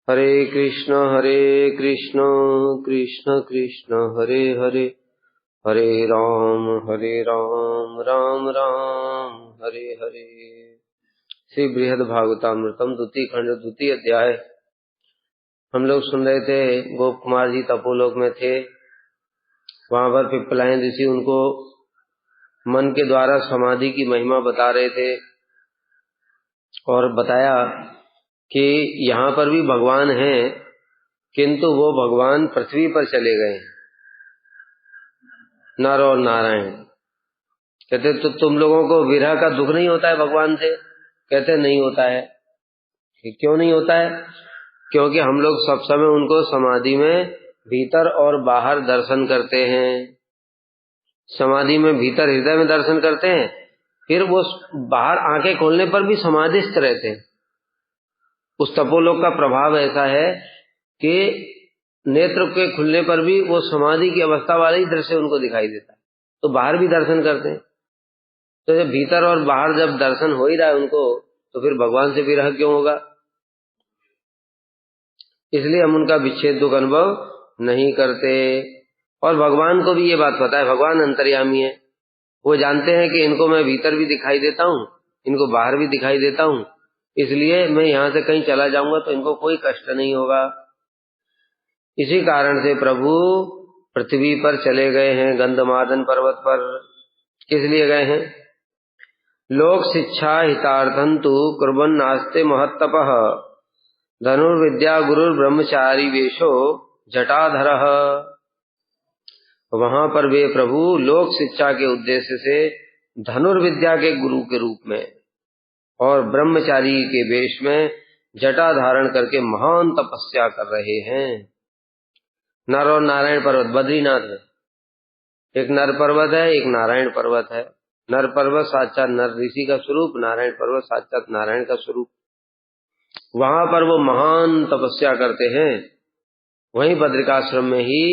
हरे कृष्ण कृष्ण कृष्ण हरे हरे, हरे राम राम राम हरे हरे। श्री बृहद भागवतामृतम द्वितीय खंड द्वितीय अध्याय। हम लोग सुन रहे थे, गोप कुमार जी तपोलोक में थे। वहां पर पिप्पलायन ऋषि उनको मन के द्वारा समाधि की महिमा बता रहे थे और बताया कि यहाँ पर भी भगवान हैं, किंतु वो भगवान पृथ्वी पर चले गए, नर और नारायण। कहते तो तुम लोगों को विरह का दुख नहीं होता है भगवान से? कहते नहीं होता है। क्यों नहीं होता है? क्योंकि हम लोग सब समय उनको समाधि में भीतर और बाहर दर्शन करते हैं। समाधि में भीतर हृदय में दर्शन करते हैं, फिर वो बाहर आंखें खोलने पर भी समाधिस्थ रहते हैं। उस तपोलोक का प्रभाव ऐसा है कि नेत्र के खुलने पर भी वो समाधि की अवस्था वाला ही दृश्य उनको दिखाई देता है, तो बाहर भी दर्शन करते हैं। तो जब भीतर और बाहर जब दर्शन हो ही रहा है उनको, तो फिर भगवान से विरह क्यों होगा? इसलिए हम उनका विच्छेद दुख अनुभव नहीं करते। और भगवान को भी ये बात पता है, भगवान अंतर्यामी है। वो जानते हैं कि इनको मैं भीतर भी दिखाई देता हूँ, इनको बाहर भी दिखाई देता हूँ, इसलिए मैं यहाँ से कहीं चला जाऊंगा तो इनको कोई कष्ट नहीं होगा। इसी कारण से प्रभु पृथ्वी पर चले गए हैं, गंधमादन पर्वत पर। किस लिए गए हैं? लोक शिक्षा हितार्थंतु कुर्बन नास्ते महत्तपः धनुर्विद्या गुरुर ब्रह्मचारी वेशो जटाधर। वहां पर वे प्रभु लोक शिक्षा के उद्देश्य से धनुर्विद्या के गुरु के रूप में और ब्रह्मचारी के वेश में जटा धारण करके महान तपस्या कर रहे हैं। नर और नारायण पर्वत बद्रीनाथ है। एक नर पर्वत है, एक नारायण पर्वत है। नर पर्वत साक्षात नर ऋषि का स्वरूप, नारायण पर्वत साक्षात नारायण का स्वरूप। वहां पर वो महान तपस्या करते हैं। वहीं बद्रिकाश्रम में ही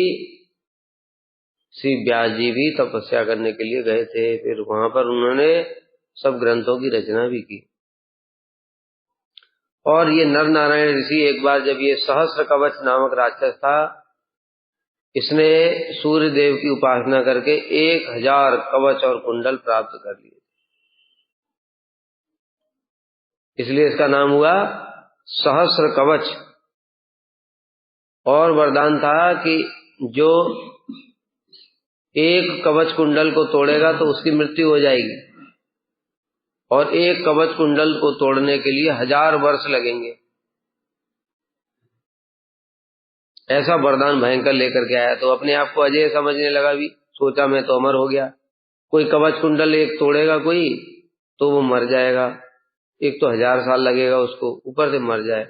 श्री व्यास जी भी तपस्या करने के लिए गए थे। फिर वहां पर उन्होंने सब ग्रंथों की रचना भी की। और ये नर नारायण ऋषि एक बार जब ये सहस्र कवच नामक राक्षस था, इसने सूर्य देव की उपासना करके 1000 कवच और कुंडल प्राप्त कर लिए, इसलिए इसका नाम हुआ सहस्र कवच। और वरदान था कि जो एक कवच कुंडल को तोड़ेगा तो उसकी मृत्यु हो जाएगी, और एक कवच कुंडल को तोड़ने के लिए 1000 वर्ष लगेंगे। ऐसा वरदान भयंकर लेकर के आया। तो अपने आप को अजय समझने लगा, भी सोचा मैं तो अमर हो गया। कोई कवच कुंडल एक तोड़ेगा कोई तो वो मर जाएगा, एक तो 1000 साल लगेगा उसको, ऊपर से मर जाए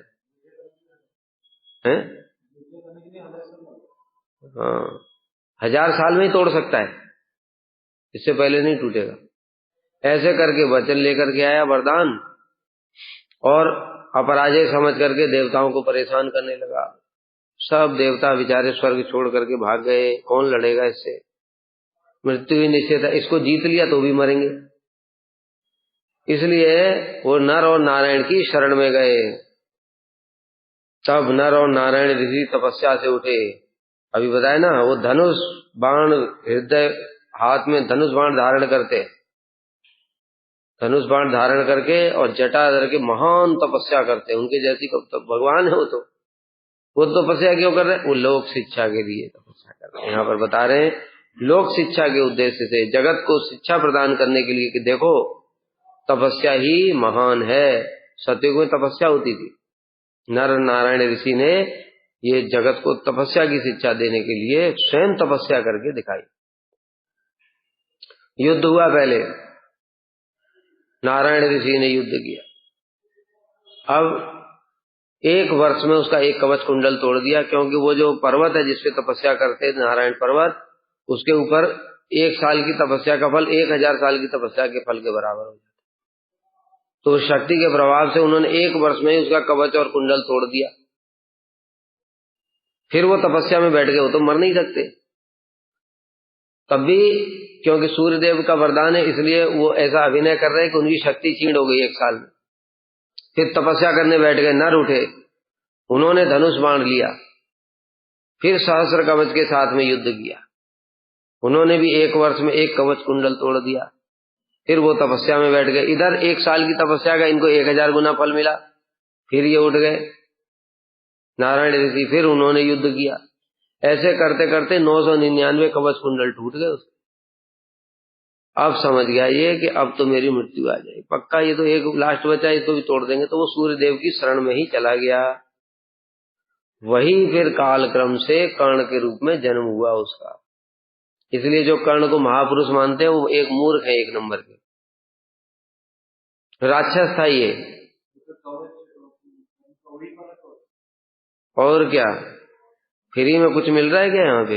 हैं। हाँ, 1000 साल में ही तोड़ सकता है, इससे पहले नहीं टूटेगा। ऐसे करके वचन लेकर के आया वरदान, और अपराजय समझ करके देवताओं को परेशान करने लगा। सब देवता बेचारे स्वर्ग छोड़ करके भाग गए। कौन लड़ेगा इससे? मृत्यु ही निश्चित है, इसको जीत लिया तो भी मरेंगे। इसलिए वो नर और नारायण की शरण में गए। तब नर और नारायण ऋषि तपस्या से उठे। अभी बताया ना, वो धनुष बाण हृदय हाथ में धनुष बाण धारण करते, धनुष बाण धारण करके और जटाधर के महान तपस्या करते। उनके जैसी भगवान है वो तपस्या क्यों कर रहे हैं? वो लोक शिक्षा के लिए तपस्या कर रहे हैं। यहाँ पर बता रहे हैं लोक शिक्षा के उद्देश्य से, जगत को शिक्षा प्रदान करने के लिए कि देखो तपस्या ही महान है। सतयुग में तपस्या होती थी। नर नारायण ऋषि ने ये जगत को तपस्या की शिक्षा देने के लिए स्वयं तपस्या करके दिखाई। युद्ध हुआ, पहले नारायण ऋषि ने युद्ध किया। अब 1 वर्ष में उसका एक कवच कुंडल तोड़ दिया, क्योंकि वो जो पर्वत है जिसपे तपस्या करते नारायण पर्वत, उसके ऊपर 1 साल की तपस्या का फल 1000 साल की तपस्या के फल के बराबर हो जाता। तो शक्ति के प्रभाव से उन्होंने 1 वर्ष में ही उसका कवच और कुंडल तोड़ दिया। फिर वो तपस्या में बैठ गए, वो तो मर नहीं सकते। तब भी क्योंकि सूर्यदेव का वरदान है, इसलिए वो ऐसा अभिनय कर रहे हैं कि उनकी शक्ति क्षीण हो गई 1 साल में। फिर तपस्या करने बैठ गए, नर उठे उन्होंने धनुष बाण लिया, फिर सहस्र कवच के साथ में युद्ध किया। उन्होंने भी 1 वर्ष में 1 कवच कुंडल तोड़ दिया। फिर वो तपस्या में बैठ गए। इधर 1 साल की तपस्या का इनको 1000 गुना फल मिला। फिर ये उठ गए नारायण ऋषि, फिर उन्होंने युद्ध किया। ऐसे करते करते 999 कवच कुंडल टूट गए उसके। अब समझ गया ये कि अब तो मेरी मृत्यु आ जाएगी पक्का, ये तो एक लास्ट बचा, इसको भी तोड़ देंगे। तो वो सूर्य देव की शरण में ही चला गया। वही फिर कालक्रम से कर्ण के रूप में जन्म हुआ उसका। इसलिए जो कर्ण को महापुरुष मानते हैं वो एक मूर्ख है, 1 नंबर के। राक्षस था ये। और क्या, फ्री में कुछ मिल रहा है क्या यहाँ पे?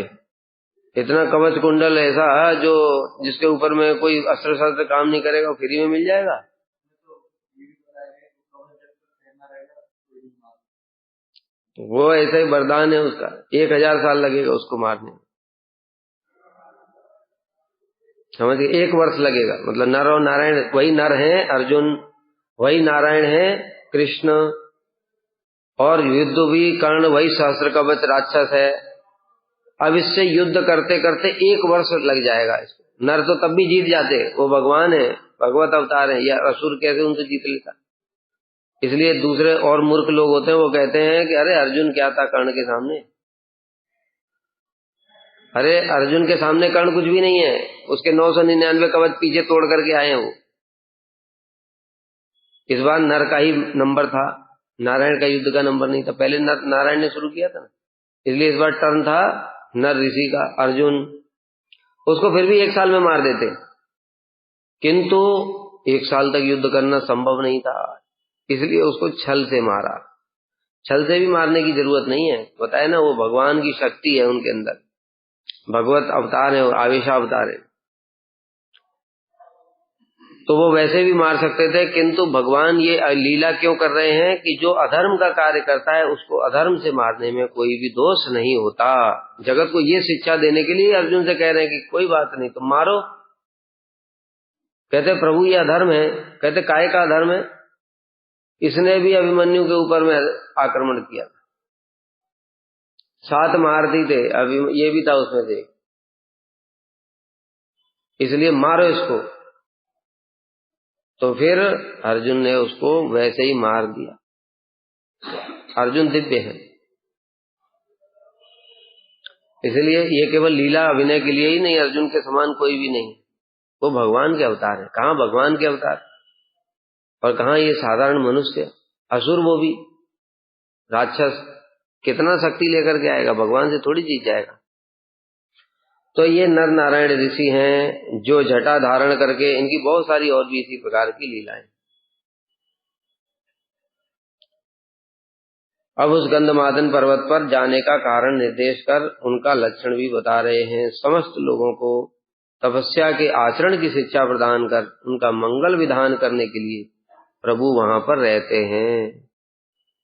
इतना कवच कुंडल ऐसा जो जिसके ऊपर में कोई अस्त्र शस्त्र काम नहीं करेगा, फ्री में मिल जाएगा? वो ऐसा ही वरदान है उसका। 1000 साल लगेगा उसको मारने में, समझ गए? 1 वर्ष लगेगा। मतलब नर और नारायण वही नर हैं, अर्जुन वही नारायण है, कृष्ण, और युद्ध भी कर्ण वही सहस्र कवच राक्षस है। अब इससे युद्ध करते करते 1 वर्ष लग जाएगा इसको। नर तो तब भी जीत जाते, वो भगवान है, भगवत अवतार है, या असुर कैसे उनको जीत लेता? इसलिए दूसरे और मूर्ख लोग होते हैं, वो कहते हैं कि अरे अर्जुन क्या था कर्ण के सामने। अरे अर्जुन के सामने कर्ण कुछ भी नहीं है। उसके 999 कवच पीछे तोड़ करके आए हैं वो। इस बार नर का ही नंबर था, नारायण का युद्ध का नंबर नहीं था। पहले नारायण ने शुरू किया था ना, इसलिए इस बार टर्न था नर ऋषि का, अर्जुन। उसको फिर भी 1 साल में मार देते, किंतु 1 साल तक युद्ध करना संभव नहीं था, इसलिए उसको छल से मारा। छल से भी मारने की जरूरत नहीं है, बताया ना, वो भगवान की शक्ति है उनके अंदर, भगवत अवतार है, आवेशावतार है, तो वो वैसे भी मार सकते थे। किंतु भगवान ये लीला क्यों कर रहे हैं कि जो अधर्म का कार्य करता है उसको अधर्म से मारने में कोई भी दोष नहीं होता। जगत को ये शिक्षा देने के लिए अर्जुन से कह रहे हैं कि कोई बात नहीं, तुम मारो। कहते प्रभु ये अधर्म है। कहते काय का अधर्म है? इसने भी अभिमन्यु के ऊपर में आक्रमण किया, 7 मारती थे, अभी ये भी था उसमें से, इसलिए मारो इसको। तो फिर अर्जुन ने उसको वैसे ही मार दिया। अर्जुन दिव्य है, इसलिए ये केवल लीला अभिनय के लिए ही नहीं, अर्जुन के समान कोई भी नहीं, वो भगवान के अवतार है। कहाँ भगवान के अवतार और कहाँ ये साधारण मनुष्य, असुर, वो भी राक्षस, कितना शक्ति लेकर के आएगा, भगवान से थोड़ी जीत जाएगा। तो ये नर नारायण ऋषि हैं जो जटा धारण करके, इनकी बहुत सारी और भी इसी प्रकार की लीलाएं। अब उस गंधमादन पर्वत पर जाने का कारण निर्देश कर उनका लक्षण भी बता रहे हैं। समस्त लोगों को तपस्या के आचरण की शिक्षा प्रदान कर उनका मंगल विधान करने के लिए प्रभु वहां पर रहते हैं,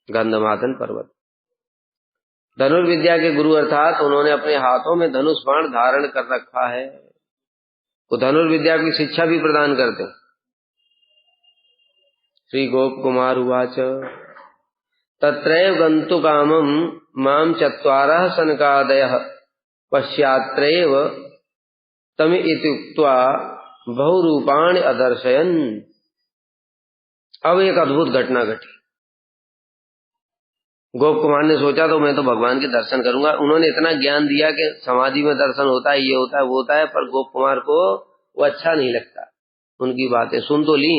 गंधमादन पर्वत। धनुर्विद्या के गुरु अर्थात उन्होंने अपने हाथों में धनुष बाण धारण कर रखा है, वो धनुर्विद्या की शिक्षा भी प्रदान करते हैं। श्री गोप कुमार उवाच तत्रैव गन्तुकामं मां चत्वारः सनकादयः पश्चात्रैव तमित्युक्त्वा बहुरूपाणि अदर्शयन्। अब एक अद्भुत घटना घटी। गोप कुमार ने सोचा तो मैं तो भगवान के दर्शन करूंगा। उन्होंने इतना ज्ञान दिया कि समाधि में दर्शन होता है, ये होता है, वो होता है, पर गोप कुमार को वो अच्छा नहीं लगता। उनकी बातें सुन तो ली,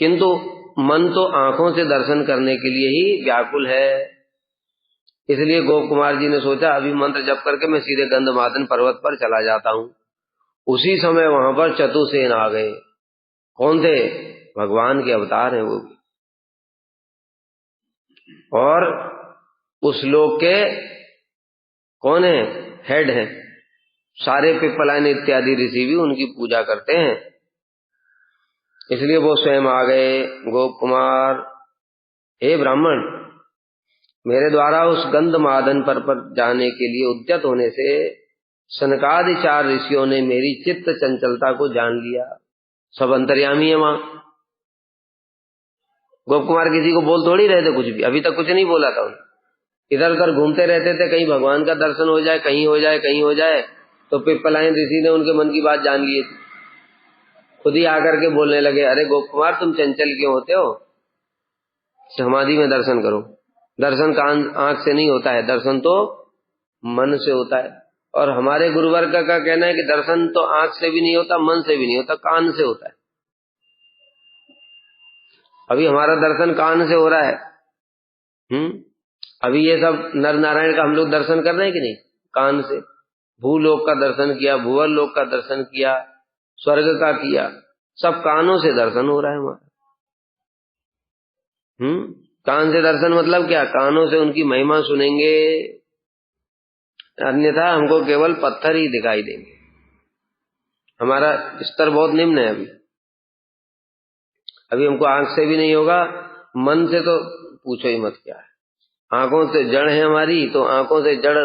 किंतु मन तो आंखों से दर्शन करने के लिए ही व्याकुल है। इसलिए गोप कुमार जी ने सोचा अभी मंत्र जप करके मैं सीधे गंधमादन पर्वत पर चला जाता हूं। उसी समय वहां पर चतुसेन आ गए। कौन थे? भगवान के अवतार हैं वो भी, और उस लोक के कौन है? हेड है। सारे पिप्पलायन इत्यादि ऋषि भी उनकी पूजा करते हैं, इसलिए वो स्वयं आ गए। गोप कुमार, हे ब्राह्मण, मेरे द्वारा उस गंधमादन पर जाने के लिए उद्यत होने से सनकादि 4 ऋषियों ने मेरी चित्त चंचलता को जान लिया। सब अंतर्यामी है वहां। गोप कुमार किसी को बोल थोड़ी रहे थे कुछ भी, अभी तक कुछ नहीं बोला था उन्होंने। इधर उधर घूमते रहते थे, कहीं भगवान का दर्शन हो जाए, कहीं हो जाए, कहीं हो जाए। तो पिप्पलायन ऋषि ने उनके मन की बात जान ली थी, खुद ही आकर के बोलने लगे, अरे गोप कुमार तुम चंचल क्यों होते हो, समाधि में दर्शन करो। दर्शन कान आंख से नहीं होता है, दर्शन तो मन से होता है। और हमारे गुरुवर्ग का कहना है कि दर्शन तो आंख से भी नहीं होता, मन से भी नहीं होता, कान से होता है। अभी हमारा दर्शन कान से हो रहा है। अभी ये सब नर नारायण का हम लोग दर्शन कर रहे हैं कि नहीं, कान से। भूलोक का दर्शन किया, भुवर लोक का दर्शन किया, स्वर्ग का किया, सब कानों से दर्शन हो रहा है हमारा। कान से दर्शन मतलब क्या, कानों से उनकी महिमा सुनेंगे, अन्यथा हमको केवल पत्थर ही दिखाई देंगे। हमारा स्तर बहुत निम्न है अभी हमको आंख से भी नहीं होगा, मन से तो पूछो ही मत क्या है। आंखों से जड़ है हमारी, तो आंखों से जड़,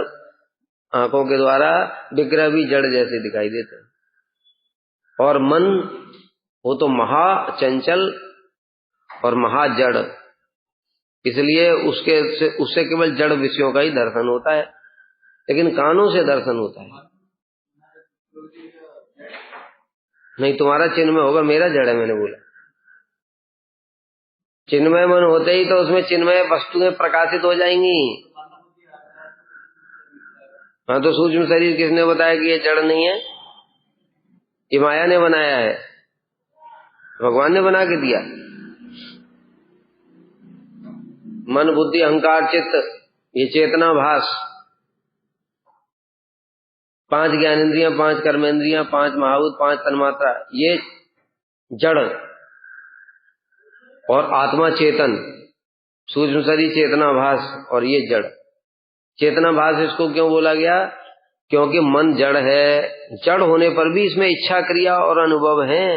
आंखों के द्वारा विग्रह भी जड़ जैसे दिखाई देते हैं। और मन वो तो महा चंचल और महा जड़, इसलिए उससे केवल जड़ विषयों का ही दर्शन होता है, लेकिन कानों से दर्शन होता है। नहीं, तुम्हारा चिन्मय होगा, मेरा जड़ है, मैंने बोला। चिन्मय मन होते ही तो उसमें चिन्मय वस्तुएं प्रकाशित हो जाएंगी। हाँ, तो सूक्ष्म शरीर किसने बताया कि ये जड़ नहीं है, ये माया ने बनाया है, भगवान ने बना के दिया। मन बुद्धि अहंकार चित्त, ये चेतना भास, 5 ज्ञानेंद्रियां, 5 कर्मेंद्रियां, 5 महाभूत, 5 तन्मात्रा, ये जड़। और आत्मा चेतन, सूक्ष्म शरीर चेतना भास, और ये जड़। चेतना भास इसको क्यों बोला गया, क्योंकि मन जड़ है, जड़ होने पर भी इसमें इच्छा क्रिया और अनुभव है।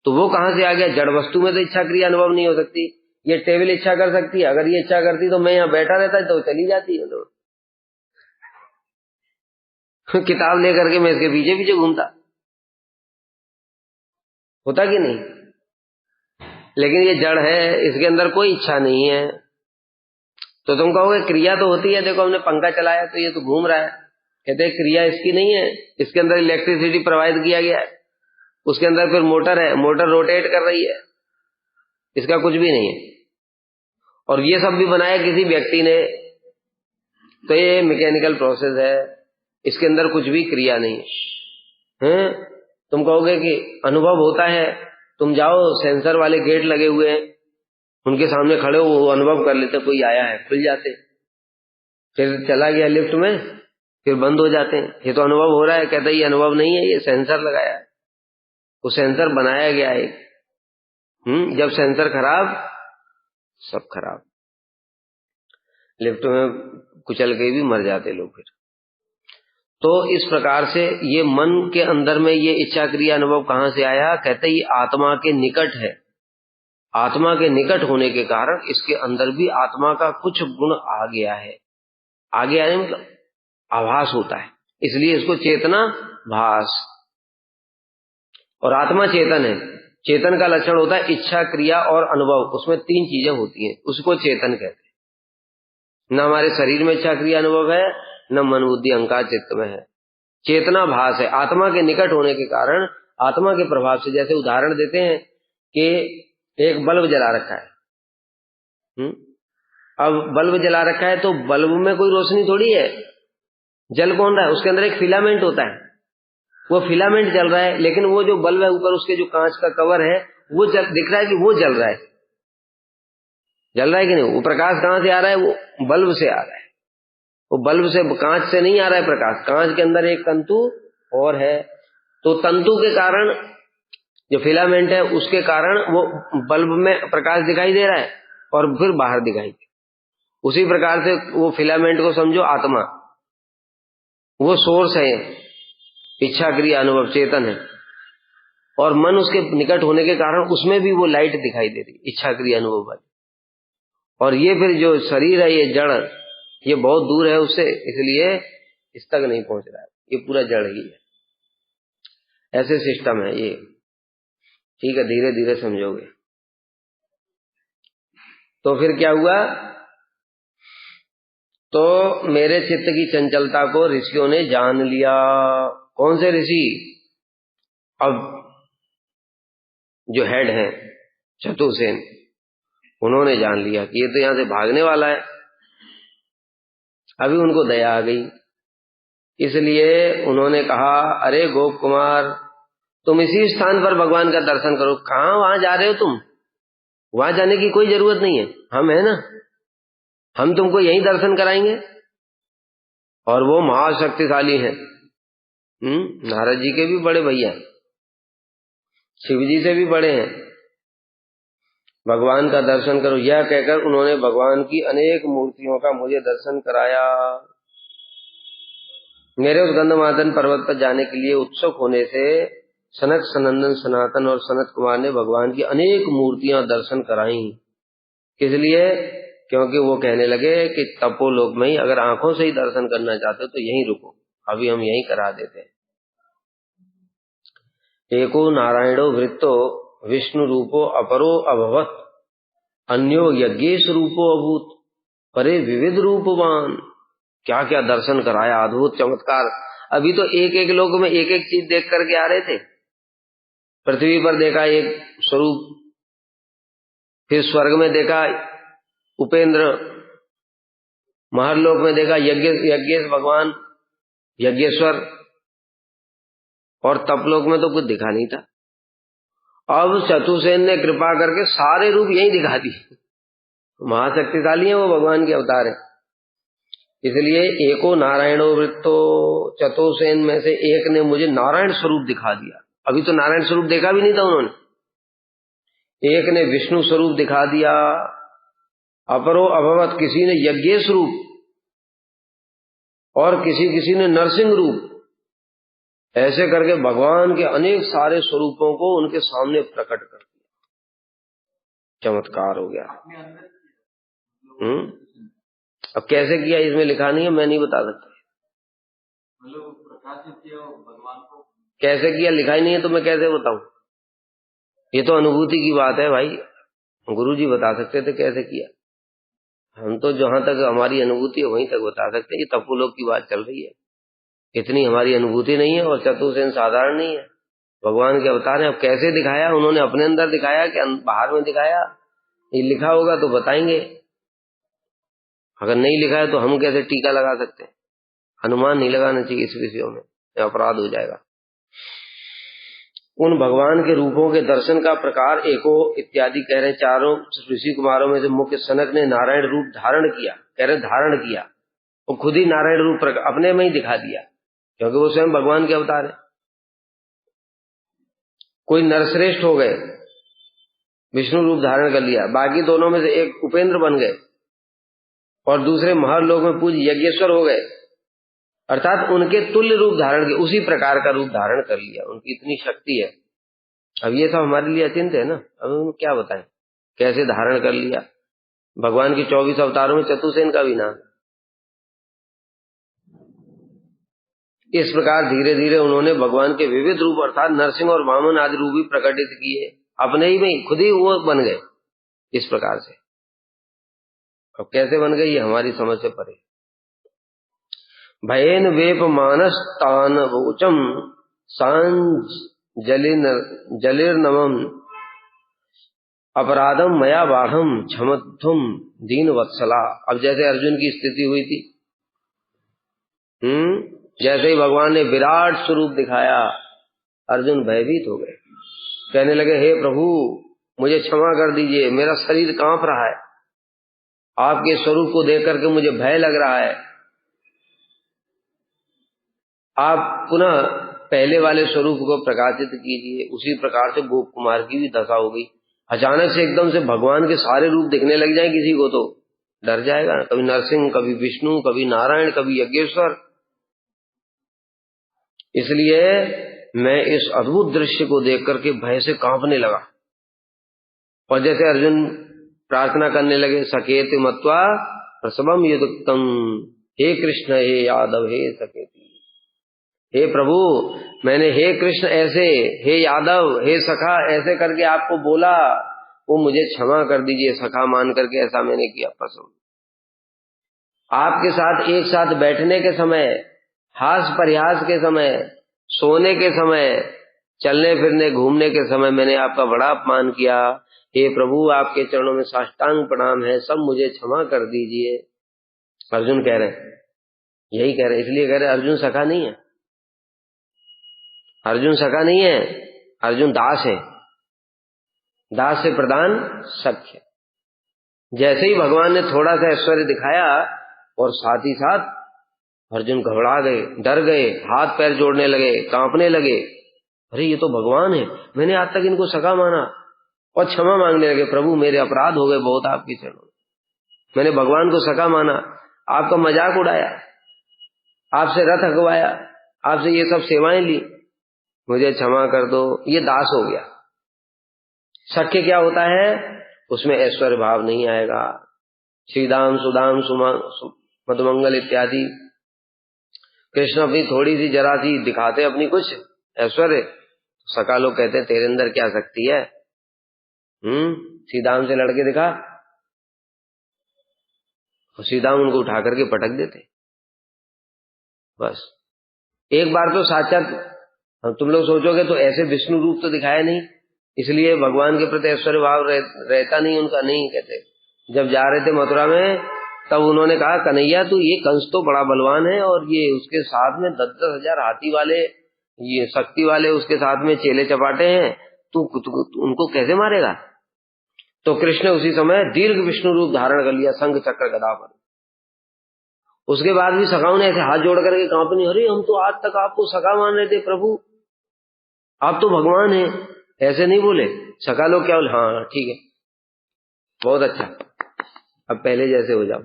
तो वो कहां से आ गया, जड़ वस्तु में तो इच्छा क्रिया अनुभव नहीं हो सकती। ये टेबल इच्छा कर सकती है, अगर ये इच्छा करती तो मैं यहाँ बैठा रहता तो चली जाती है तो किताब लेकर के मैं इसके पीछे पीछे घूमता, होता कि नहीं। लेकिन ये जड़ है, इसके अंदर कोई इच्छा नहीं है। तो तुम कहोगे क्रिया तो होती है, देखो हमने पंखा चलाया तो ये तो घूम रहा है, कहते हैं क्रिया इसकी नहीं है, इसके अंदर इलेक्ट्रिसिटी प्रोवाइड किया गया है, उसके अंदर फिर मोटर है, मोटर रोटेट कर रही है, इसका कुछ भी नहीं है। और ये सब भी बनाया किसी व्यक्ति ने, तो ये मैकेनिकल प्रोसेस है, इसके अंदर कुछ भी क्रिया नहीं है। तुम कहोगे कि अनुभव होता है, तुम जाओ, सेंसर वाले गेट लगे हुए हैं, उनके सामने खड़े हो, वो अनुभव कर लेते कोई आया है, खुल जाते, फिर चला गया लिफ्ट में, फिर बंद हो जाते हैं। ये तो अनुभव हो रहा है, कहता है ये अनुभव नहीं है, ये सेंसर लगाया है, वो सेंसर बनाया गया है। जब सेंसर खराब, सब खराब, लिफ्ट में कुचल के भी मर जाते लोग फिर। तो इस प्रकार से ये मन के अंदर में ये इच्छा क्रिया अनुभव कहां से आया, कहते ये आत्मा के निकट है। आत्मा के निकट होने के कारण इसके अंदर भी आत्मा का कुछ गुण आ गया है। आ गया है मतलब आभास होता है, इसलिए इसको चेतना भास। और आत्मा चेतन है, चेतन का लक्षण होता है इच्छा क्रिया और अनुभव, उसमें 3 चीजें होती हैं, उसको चेतन कहते हैं। न हमारे शरीर में इच्छा क्रिया अनुभव है, न मन बुद्धि अहंकार चित्त में है, चेतना भास है। आत्मा के निकट होने के कारण आत्मा के प्रभाव से, जैसे उदाहरण देते हैं कि एक बल्ब जला रखा है, अब बल्ब जला रखा है तो बल्ब में कोई रोशनी थोड़ी है, जल कौन रहा है, उसके अंदर एक फिलामेंट होता है, वो फिलामेंट जल रहा है, लेकिन वो जो बल्ब है ऊपर उसके जो कांच का कवर है वो दिख रहा है कि वो जल रहा है, जल रहा है कि नहीं। वो प्रकाश कहां से आ रहा है, वो बल्ब से आ रहा है, वो बल्ब से, कांच से नहीं आ रहा है प्रकाश, कांच के अंदर एक तंतु और है, तो तंतु के कारण जो फिलामेंट है उसके कारण वो बल्ब में प्रकाश दिखाई दे रहा है और फिर बाहर दिखाई दे। उसी प्रकार से वो फिलामेंट को समझो आत्मा, वो सोर्स है, इच्छा क्रिया अनुभव चेतन है, और मन उसके निकट होने के कारण उसमें भी वो लाइट दिखाई दे रही, इच्छा क्रिया अनुभव वाली। और ये फिर जो शरीर है, ये जड़, ये बहुत दूर है उससे, इसलिए इस तक नहीं पहुंच रहा है, ये पूरा जड़ ही है। ऐसे सिस्टम है ये, ठीक है, धीरे धीरे समझोगे। तो फिर क्या हुआ, तो मेरे चित्त की चंचलता को ऋषियों ने जान लिया। कौन से ऋषि? अब जो हेड हैं चतुर्सेन, उन्होंने जान लिया कि ये तो यहां से भागने वाला है। अभी उनको दया आ गई, इसलिए उन्होंने कहा, अरे गोप कुमार, तुम इसी स्थान पर भगवान का दर्शन करो। कहां वहां जा रहे हो तुम? वहां जाने की कोई जरूरत नहीं है, हम है ना, हम तुमको यहीं दर्शन कराएंगे। और वो महाशक्तिशाली हैं, नारद जी के भी बड़े भैया, शिव जी से भी बड़े हैं। भगवान का दर्शन करो, यह कहकर उन्होंने भगवान की अनेक मूर्तियों का मुझे दर्शन कराया। मेरे उस गंधमादन पर्वत पर जाने के लिए उत्सुक होने से सनक सनंदन सनातन और सनत कुमार ने भगवान की अनेक मूर्तियां दर्शन कराई। किस लिए? क्योंकि वो कहने लगे कि तपोलोक में ही अगर आंखों से ही दर्शन करना चाहते हो तो यहीं रुको, अभी हम यहीं करा देते हैं। एको नारायणो वृत्तो विष्णु रूपो अपरो अभवत, अन्यो यज्ञेश रूपो अभूत, परे विविध रूपवान। क्या क्या दर्शन कराया, अद्भुत चमत्कार। अभी तो एक एक लोक में एक एक चीज देख करके आ रहे थे। पृथ्वी पर देखा एक स्वरूप, फिर स्वर्ग में देखा उपेंद्र, महरलोक में देखा यज्ञेश भगवान यज्ञेश्वर, और तपलोक में तो कुछ दिखा नहीं था। अब चतुर्सेन ने कृपा करके सारे रूप यही दिखा दिए। महाशक्तिशाली है वो, भगवान के अवतार है। इसलिए एको नारायणो वृत्तो, चतुर्सेन में से एक ने मुझे नारायण स्वरूप दिखा दिया। अभी तो नारायण स्वरूप देखा भी नहीं था उन्होंने। एक ने विष्णु स्वरूप दिखा दिया, अपरो अभवत, किसी ने यज्ञेश रूप, और किसी ने नरसिंह रूप। ऐसे करके भगवान के अनेक सारे स्वरूपों को उनके सामने प्रकट कर दिया। चमत्कार हो गया। अब कैसे किया इसमें लिखा नहीं है, मैं नहीं बता सकता। प्रकाशित किया भगवान को, कैसे किया लिखा ही नहीं है तो मैं कैसे बताऊं? ये तो अनुभूति की बात है भाई, गुरु जी बता सकते थे कैसे किया। हम तो जहां तक हमारी अनुभूति है वहीं तक बता सकते हैं। ये तपोलोक की बात चल रही है, इतनी हमारी अनुभूति नहीं है। और चतुर्सेन साधारण नहीं है, भगवान के अवतार है। अब कैसे दिखाया उन्होंने, अपने अंदर दिखाया कि बाहर में दिखाया? ये लिखा होगा तो बताएंगे, अगर नहीं लिखा है तो हम कैसे टीका लगा सकते हैं? अनुमान नहीं लगाना चाहिए इस विषयों में, अपराध हो जाएगा। उन भगवान के रूपों के दर्शन का प्रकार एको इत्यादि कह रहे। चारों ऋषि कुमारों में से मुख्य सनक ने नारायण रूप धारण किया। कह रहे धारण किया, वो खुद ही नारायण रूप अपने में ही दिखा दिया, क्योंकि वो स्वयं भगवान के अवतार है। कोई नरश्रेष्ठ हो गए, विष्णु रूप धारण कर लिया। बाकी दोनों में से एक उपेंद्र बन गए और दूसरे महरलोक में पूज्य यज्ञेश्वर हो गए, अर्थात उनके तुल्य रूप धारण किया, उसी प्रकार का रूप धारण कर लिया। उनकी इतनी शक्ति है। अब ये सब हमारे लिए अचिंत्य है ना, अब हम क्या बताएं कैसे धारण कर लिया। भगवान की 24 अवतारों में चतुर्सेन का भी नाम। इस प्रकार धीरे धीरे उन्होंने भगवान के विविध रूप अर्थात नरसिंह और वामन आदि रूप भी प्रकटित किए। अपने ही में खुद ही वो बन गए इस प्रकार से। अब कैसे बन गए ये हमारी समझ से परे। भयेन वेप मानस तान वोचम सांझ जलिर्नमम अपराधम मया बाढ़म क्षमध्वम दीन वत्सला। अब जैसे अर्जुन की स्थिति हुई थी, जैसे ही भगवान ने विराट स्वरूप दिखाया, अर्जुन भयभीत हो गए। कहने लगे, हे प्रभु मुझे क्षमा कर दीजिए, मेरा शरीर कांप रहा है, आपके स्वरूप को देख करके मुझे भय लग रहा है। आप पुनः पहले वाले स्वरूप को प्रकाशित कीजिए। उसी प्रकार से गोप कुमार की भी दशा हो गई। अचानक से एकदम से भगवान के सारे रूप दिखने लग जाए किसी को तो डर जाएगा। कभी नरसिंह, कभी विष्णु, कभी नारायण, कभी यज्ञेश्वर। इसलिए मैं इस अद्भुत दृश्य को देख करके भय से कांपने लगा। और जैसे अर्जुन प्रार्थना करने लगे, सकेत मत्वा प्रसवम युक्तम, हे कृष्ण हे यादव हे सकेति। हे प्रभु मैंने हे कृष्ण ऐसे, हे यादव, हे सखा ऐसे करके आपको बोला। वो मुझे क्षमा कर दीजिए सखा मान करके, ऐसा मैंने किया पसंद। आपके साथ एक साथ बैठने के समय, हास परिहास के समय, सोने के समय, चलने फिरने घूमने के समय मैंने आपका बड़ा अपमान किया। हे प्रभु, आपके चरणों में साष्टांग प्रणाम है, सब मुझे क्षमा कर दीजिए। अर्जुन कह रहे हैं, यही कह रहे हैं, इसलिए कह रहे हैं अर्जुन सखा नहीं है। अर्जुन सखा नहीं है, अर्जुन दास है। दास से प्रधान सख्य। जैसे ही भगवान ने थोड़ा सा ऐश्वर्य दिखाया और साथ ही साथ अर्जुन घबरा गए, डर गए, हाथ पैर जोड़ने लगे, कांपने लगे। अरे ये तो भगवान है, मैंने आज तक इनको सखा माना। और क्षमा मांगने लगे, प्रभु मेरे अपराध हो गए बहुत आपके चरणों, मैंने भगवान को सखा माना, आपका मजाक उड़ाया, आपसे रथ हकवाया, आपसे ये सब सेवाएं ली, मुझे क्षमा कर दो। ये दास हो गया। सख्य क्या होता है? उसमें ऐश्वर्य भाव नहीं आएगा। श्रीदाम सुदाम मधुमंगल इत्यादि कृष्ण अपनी थोड़ी सी जरा सी दिखाते अपनी कुछ ऐश्वर्य, सका लोग कहते हैं तेरे अंदर क्या शक्ति है, श्रीदाम से लड़के दिखा, श्रीदाम उनको उठा करके पटक देते। बस एक बार तो साक्षात तुम लोग सोचोगे तो ऐसे विष्णु रूप तो दिखाया नहीं, इसलिए भगवान के प्रति ऐश्वर्य भाव रहता नहीं उनका। नहीं कहते, जब जा रहे थे मथुरा में तब उन्होंने कहा, कन्हैया तू ये कंस तो बड़ा बलवान है और ये उसके साथ में 10-10 हजार हाथी वाले, ये शक्ति वाले उसके साथ में चेले चपाटे हैं, तू उनको कैसे मारेगा? तो कृष्ण उसी समय दीर्घ विष्णु रूप धारण कर लिया, शंख चक्र गदा पर। उसके बाद भी सखाओं ने ऐसे हाथ जोड़ करके कांपनी, अरे हम तो आज तक आपको सखा मान रहे थे प्रभु, आप तो भगवान हैं। ऐसे नहीं बोले सखा लोग, क्या बोले, हाँ ठीक है बहुत अच्छा, अब पहले जैसे हो जाओ।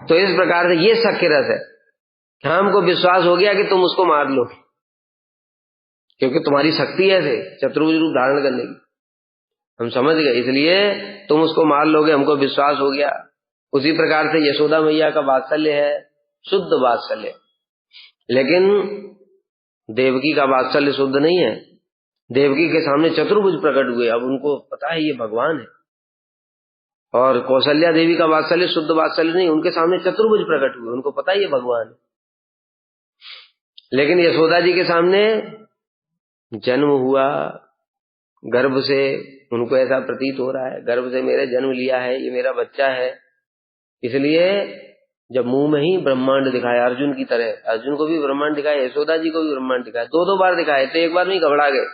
तो इस प्रकार से ये सख्य रस है, हमको विश्वास हो गया कि तुम उसको मार लो, क्योंकि तुम्हारी शक्ति ऐसे चतुर्भुज रूप धारण करने की, हम समझ गए, इसलिए तुम उसको मार लोगे, हमको विश्वास हो गया। उसी प्रकार से यशोदा मैया का वात्सल्य है, शुद्ध वात्सल्य। लेकिन देवकी का वात्सल्य शुद्ध नहीं है। देवकी के सामने चतुर्भुज प्रकट हुए, अब उनको पता है ये भगवान है। और कौशल्या देवी का वात्सल्य शुद्ध वात्सल्य नहीं, उनके सामने चतुर्भुज प्रकट हुए, उनको पता है ये भगवान है। लेकिन यशोदा जी के सामने जन्म हुआ गर्भ से, उनको ऐसा प्रतीत हो रहा है गर्भ से मेरे जन्म लिया है, ये मेरा बच्चा है। इसलिए जब मुंह में ही ब्रह्मांड दिखाया, अर्जुन की तरह, अर्जुन को भी ब्रह्मांड दिखाया, यशोदा जी को भी ब्रह्मांड दिखाया, 2-2 बार दिखाया, तो एक बार नहीं घबरा गए।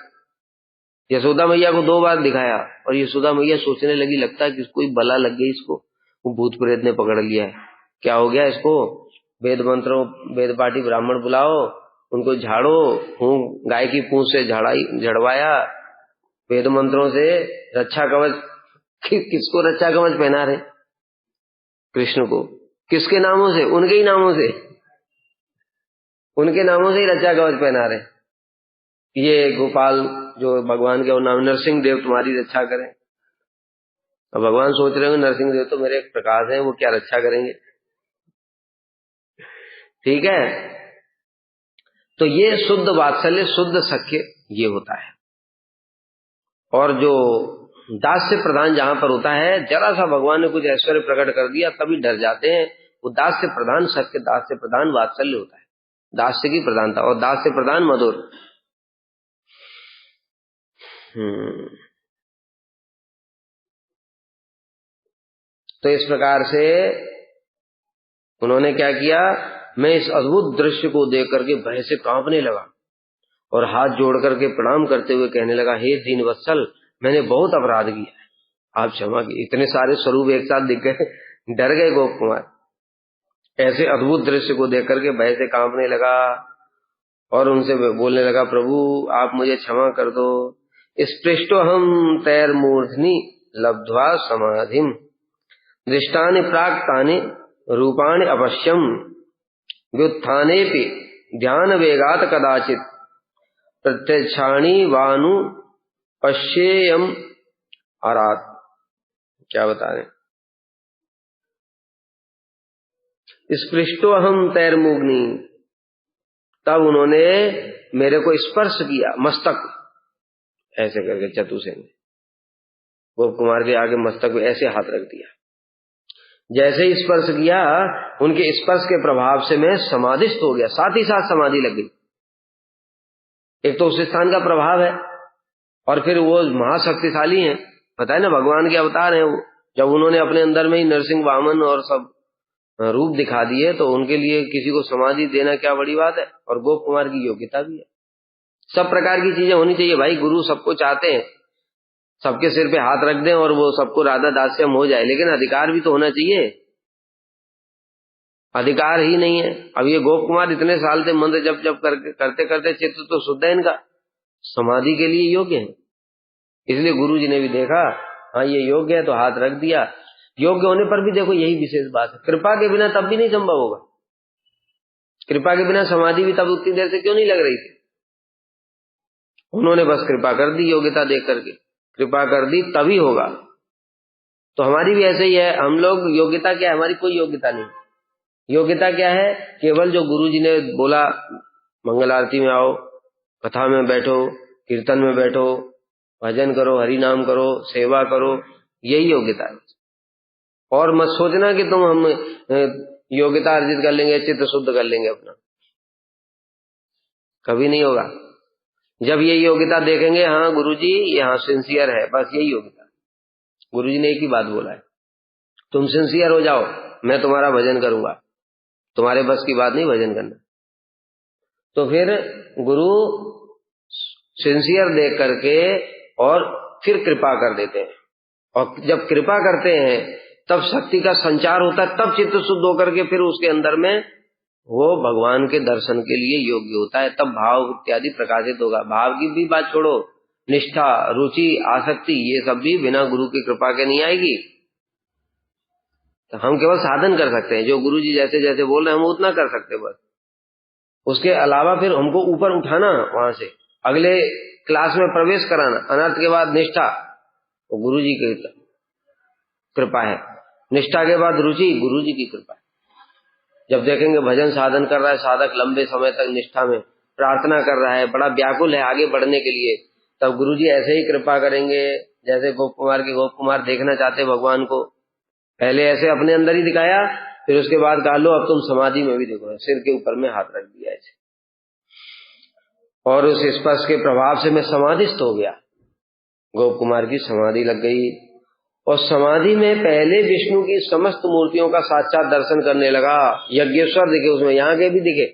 यशोदा मैया को 2 बार दिखाया और यशोदा मैया सोचने लगी, लगता है कि कोई बला लग गई इसको, वो भूत प्रेत ने पकड़ लिया है, क्या हो गया इसको, वेद मंत्रों, वेद पाठी ब्राह्मण बुलाओ, उनको झाड़ो, गाय की पूंछ से झड़वाया, वेद मंत्रों से रक्षा कवच, किसको रक्षा कवच पहना रहे? कृष्ण को। किसके नामों से? उनके ही नामों से, उनके नामों से ही रक्षा कवच पहना रहे। ये गोपाल जो भगवान के नाम, नरसिंह देव तुम्हारी रक्षा करें। अब भगवान सोच रहे होंगे नरसिंह देव तो मेरे प्रकाश हैं, वो क्या रक्षा करेंगे। ठीक है, तो ये शुद्ध वात्सल्य, शुद्ध सख्य ये होता है। और जो दास्य प्रधान जहां पर होता है, जरा सा भगवान ने कुछ ऐश्वर्य प्रकट कर दिया तभी डर जाते हैं, वो दास्य प्रधान सख्य, दास्य प्रधान वात्सल्य होता है, दास्य की प्रधानता, और दास्य प्रधान मधुर। तो इस प्रकार से उन्होंने क्या किया, मैं इस अद्भुत दृश्य को देख करके भय से कांपने लगा और हाथ जोड़ करके प्रणाम करते हुए कहने लगा, हे दीनवत्सल, मैंने बहुत अपराध किया है, आप क्षमा कीजिए। इतने सारे स्वरूप एक साथ दिख गए, डर गए गोप कुमार। ऐसे अद्भुत दृश्य को देख करके भय से कांपने लगा और उनसे बोलने लगा, प्रभु आप मुझे क्षमा कर दो। स्पृष्टो हम तैर्मूर्धनि लब्ध्वा समाधिम दृष्टानि प्राक्तानि रूपाणि अवश्यम व्युत्थानेपि ध्यान वेगात कदाचित प्रत्यक्षाणि वानु पश्येयम आरात। क्या बता रहे? स्पृष्टो हम तैर्मुग्नि, तब उन्होंने मेरे को स्पर्श किया, मस्तक ऐसे करके चतुसेन, गोप कुमार के आगे मस्तक पे ऐसे हाथ रख दिया। जैसे ही स्पर्श किया, उनके स्पर्श के प्रभाव से मैं समाधिस्थ हो गया, साथ ही साथ समाधि लग गई। एक तो उस स्थान का प्रभाव है, और फिर वो महाशक्तिशाली हैं, पता है ना, भगवान के अवतार हैं वो। जब उन्होंने अपने अंदर में ही नरसिंह वामन और सब रूप दिखा दिए, तो उनके लिए किसी को समाधि देना क्या बड़ी बात है। और गोप कुमार की योग्यता भी है। सब प्रकार की चीजें होनी चाहिए भाई। गुरु सबको चाहते हैं, सबके सिर पे हाथ रख दें और वो सबको राधा दास्यम हो जाए, लेकिन अधिकार भी तो होना चाहिए। अधिकार ही नहीं है। अब ये गोप कुमार इतने साल से मंत्र जप जप करते करते चित्त तो शुद्ध है इनका, समाधि के लिए योग्य है। इसलिए गुरु जी ने भी देखा, हाँ ये योग्य है, तो हाथ रख दिया। योग्य होने पर भी देखो यही विशेष बात है, कृपा के बिना तब भी नहीं संभव होगा। कृपा के बिना समाधि भी तब उतनी देर से क्यों नहीं लग रही थी। उन्होंने बस कृपा कर दी, योग्यता देख करके कृपा कर दी, तभी होगा। तो हमारी भी ऐसे ही है। हम लोग, योग्यता क्या है हमारी? कोई योग्यता नहीं। योग्यता क्या है? केवल जो गुरु जी ने बोला, मंगल आरती में आओ, कथा में बैठो, कीर्तन में बैठो, भजन करो, हरि नाम करो, सेवा करो, यही योग्यता है। और मत सोचना कि तुम हम योग्यता अर्जित कर लेंगे, चित्त शुद्ध कर लेंगे अपना, कभी नहीं होगा। जब ये योग्यता देखेंगे, हाँ गुरुजी यहाँ सिंसियर है, बस यही योग्यता। गुरुजी ने एक ही बात बोला है, तुम सिंसियर हो जाओ, मैं तुम्हारा भजन करूंगा। तुम्हारे बस की बात नहीं भजन करना। तो फिर गुरु सिंसियर देख करके और फिर कृपा कर देते हैं। और जब कृपा करते हैं तब शक्ति का संचार होता है, तब चित्त शुद्ध होकर के फिर उसके अंदर में वो भगवान के दर्शन के लिए योग्य होता है। तब भाव इत्यादि प्रकाशित होगा। भाव की भी बात छोड़ो, निष्ठा, रुचि, आसक्ति, ये सब भी बिना गुरु की कृपा के नहीं आएगी। तो हम केवल साधन कर सकते हैं, जो गुरु जी जैसे जैसे बोल रहे हैं हम उतना कर सकते हैं बस। उसके अलावा फिर हमको ऊपर उठाना, वहां से अगले क्लास में प्रवेश कराना, अनर्थ के बाद निष्ठा, वो गुरु जी की कृपा है। निष्ठा के बाद रुचि, गुरु जी की कृपा है। जब देखेंगे भजन साधन कर रहा है साधक, लंबे समय तक निष्ठा में प्रार्थना कर रहा है, बड़ा व्याकुल है आगे बढ़ने के लिए, तब गुरु जी ऐसे ही कृपा करेंगे जैसे गोप कुमार के गोप कुमार देखना चाहते भगवान को। पहले ऐसे अपने अंदर ही दिखाया, फिर उसके बाद कहा लो अब तुम समाधि में भी देखो, सिर के ऊपर में हाथ रख दिया ऐसे, और उस स्पर्श के प्रभाव से मैं समाधिस्थ हो गया। गोप कुमार की समाधि लग गई, और समाधि में पहले विष्णु की समस्त मूर्तियों का साक्षात दर्शन करने लगा। यज्ञेश्वर दिखे उसमें, यहाँ के भी दिखे,